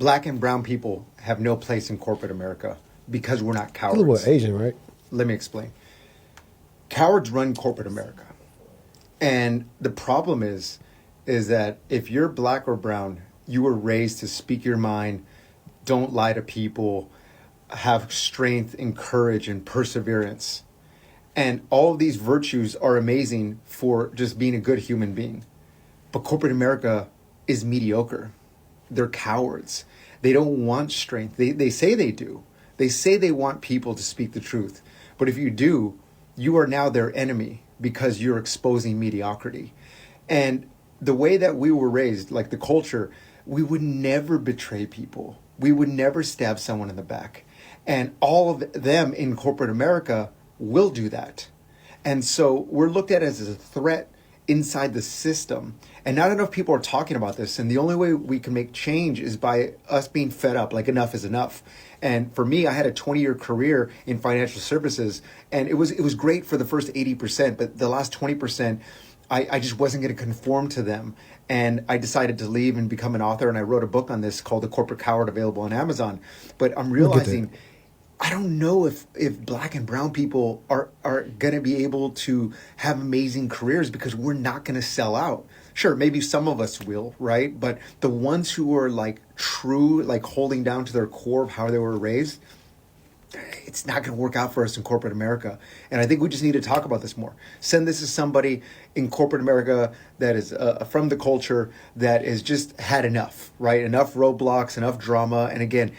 Black and brown people have no place in corporate America because we're not A little bit cowards. Asian, right? Let me explain. Cowards run corporate America. And the problem is that if you're black or brown, you were raised to speak your mind, don't lie to people, have strength and courage and perseverance. And all of these virtues are amazing for just being a good human being. But corporate America is mediocre. They're cowards. They don't want strength. They say they do. They say they want people to speak the truth. But if you do, you are now their enemy because you're exposing mediocrity. And the way that we were raised, like the culture, we would never betray people. We would never stab someone in the back. And all of them in corporate America will do that. And so we're looked at as a threat inside the system. And not enough people are talking about this. And the only way we can make change is by us being fed up, like enough is enough. And for me, I had a 20-year career in financial services, and it was great for the first 80%, but the last 20%, I just wasn't going to conform to them. And I decided to leave and become an author, and I wrote a book on this called The Corporate Coward, available on Amazon. But I'm realizing I don't know if black and brown people are going to be able to have amazing careers because we're not going to sell out. Sure, maybe some of us will, right? But the ones who are like true, like holding down to their core of how they were raised, it's not going to work out for us in corporate America. And I think we just need to talk about this more. Send this to somebody in corporate America that is from the culture that has just had enough, right? Enough roadblocks, enough drama. And again,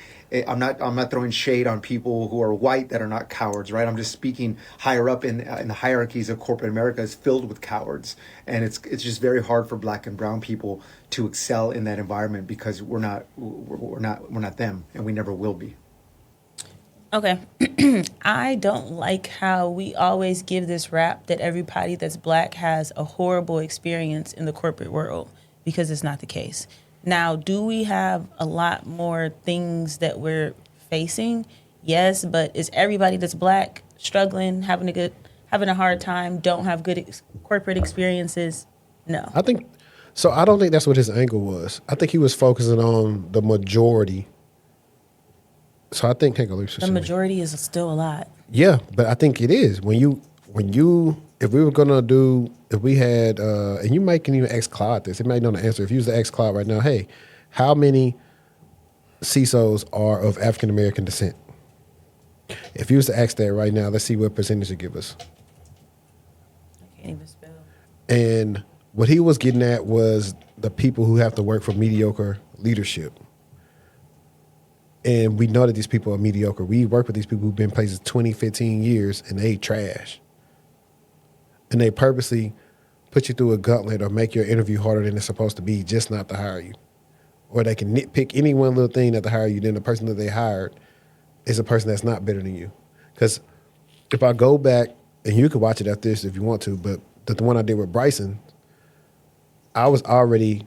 I'm not throwing shade on people who are white that are not cowards, right? I'm just speaking higher up in the hierarchies of corporate America is filled with cowards, and it's just very hard for black and brown people to excel in that environment because we're not them, and we never will be. Okay. I don't like how we always give this rap that everybody that's black has a horrible experience in the corporate world, because it's not the case. Now, do we have a lot more things that we're facing? Yes, but is everybody that's black struggling, having a hard time, don't have good corporate experiences? No. I think so. I don't think that's what his angle was. I think he was focusing on the majority. So I think the majority is still a lot. Yeah, but I think it is if we had and you might can even ask Claude this. It might know the answer. If you was to ask Claude right now, hey, how many CISOs are of African American descent? If you was to ask that right now, let's see what percentage it give us. I can't even spell. And what he was getting at was the people who have to work for mediocre leadership. And we know that these people are mediocre. We work with these people who've been in places 20, 15 years, and they trash. And they purposely put you through a gauntlet or make your interview harder than it's supposed to be just not to hire you. Or they can nitpick any one little thing not to hire you, then the person that they hired is a person that's not better than you. Because if I go back, and you can watch it after this if you want to, but the one I did with Bryson, I was already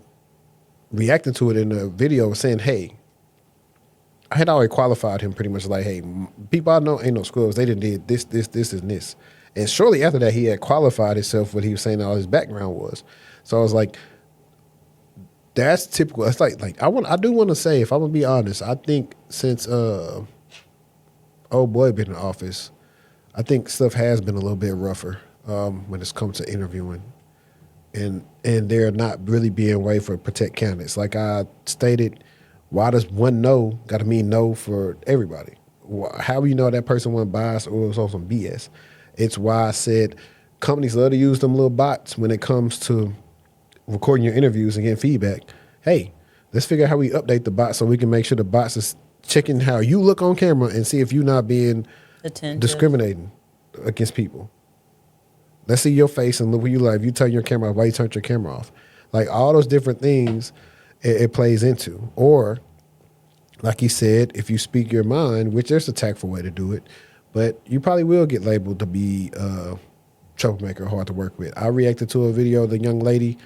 reacting to it in the video saying, hey, I had already qualified him pretty much like, hey, people I know ain't no squirrels. They done did this, and this. And shortly after that, he had qualified himself what he was saying all his background was. So I was like, that's typical. It's like I do want to say, if I'm gonna be honest, I think since old boy been in office, I think stuff has been a little bit rougher when it's come to interviewing. And they're not really being way for protect candidates. Like I stated, why does one no got to mean no for everybody? How do you know that person wasn't biased or was on some BS? It's why I said companies love to use them little bots when it comes to recording your interviews and getting feedback. Hey, let's figure out how we update the bot so we can make sure the bots is checking how you look on camera and see if you're not being discriminating against people. Let's see your face and look what you like. If you turn your camera off, why you turned your camera off? Like all those different things it plays into. Or, like he said, if you speak your mind, which there's a tactful way to do it, but you probably will get labeled to be a troublemaker, hard to work with. I reacted to a video of the young lady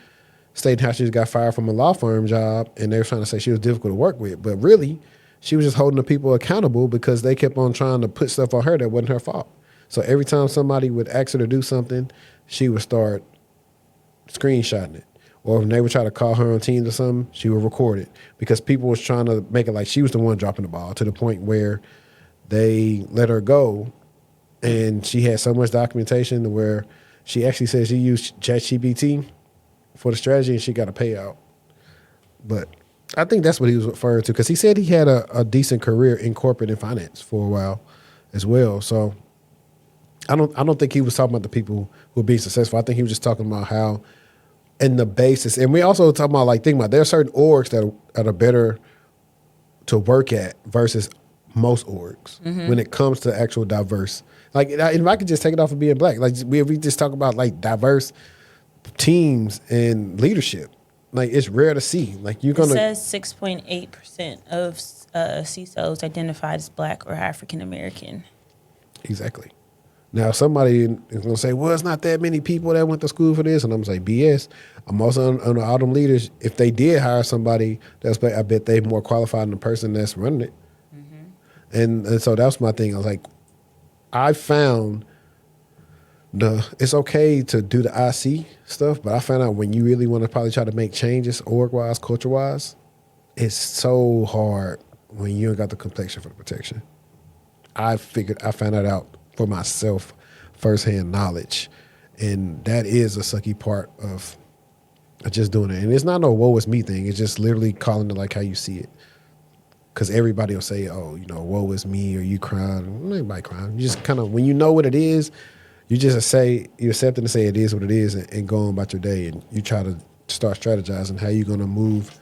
stating how she just got fired from a law firm job, and they were trying to say she was difficult to work with. But really, she was just holding the people accountable because they kept on trying to put stuff on her that wasn't her fault. So every time somebody would ask her to do something, she would start screenshotting it. or when they would try to call her on Teams or something, she would record it because people was trying to make it like she was the one dropping the ball to the point where they let her go, and she had so much documentation to where she actually said she used ChatGPT for the strategy and she got a payout. But I think that's what he was referring to because he said he had a decent career in corporate and finance for a while as well. So I don't think he was talking about the people who are being successful. I think he was just talking about how in the basis, and we also talking about like think about there are certain orgs that are better to work at versus most orgs when it comes to actual diverse. Like if I could just take it off of being black, like we just talk about like diverse teams and leadership. Like it's rare to see. Like you're gonna. It says 6.8% of CISOs identified as Black or African American. Exactly. Now somebody is gonna say, "Well, it's not that many people that went to school for this," and I'm gonna say, "BS." I'm also on all them leaders. If they did hire somebody that's black, I bet they more qualified than the person that's running it. And so that's my thing. I was like, I found it's okay to do the IC stuff, but I found out when you really want to probably try to make changes org-wise, culture-wise, it's so hard when you ain't got the complexion for the protection. I found that out for myself, firsthand knowledge. And that is a sucky part of just doing it. And it's not no woe is me thing. It's just literally calling it like how you see it. Because everybody will say, oh, woe is me, or you crying. Nobody crying. You just kind of, when you know what it is, you just you accept it and say it is what it is and go on about your day. And you try to start strategizing how you're going to move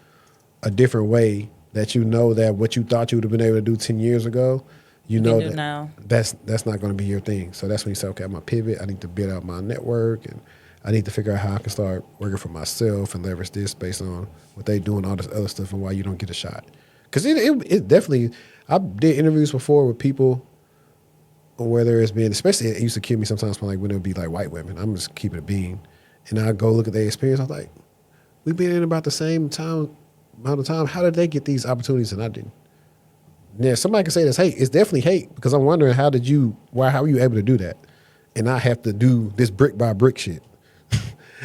a different way that you know that what you thought you would have been able to do 10 years ago, you know that now. that's not going to be your thing. So that's when you say, okay, I'm going to pivot. I need to build out my network, and I need to figure out how I can start working for myself and leverage this based on what they doing, all this other stuff, and why you don't get a shot. Because it definitely, I did interviews before with people, whether it's been, especially it used to kill me sometimes when it would be like white women. I'm just keeping it being. And I go look at their experience. I'm like, we've been in about the same amount of time. How did they get these opportunities and I didn't? Yeah, somebody can say that's hate. It's definitely hate because I'm wondering how were you able to do that? And I have to do this brick by brick shit.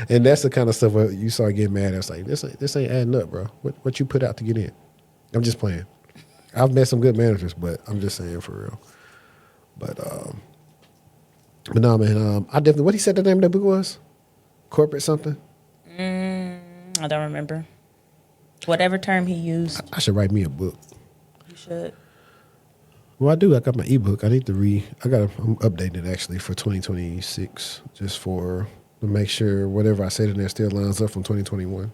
And that's the kind of stuff where you start getting mad. It's like, this ain't adding up, bro. What you put out to get in? I'm just playing. I've met some good managers, but I'm just saying for real. But no, man. I definitely. What he said the name of that book was? Corporate something. I don't remember. Whatever term he used. I should write me a book. You should. Well, I do. I got my ebook. I need to read. I'm updating it actually for 2026, just to make sure whatever I said in there still lines up from 2021.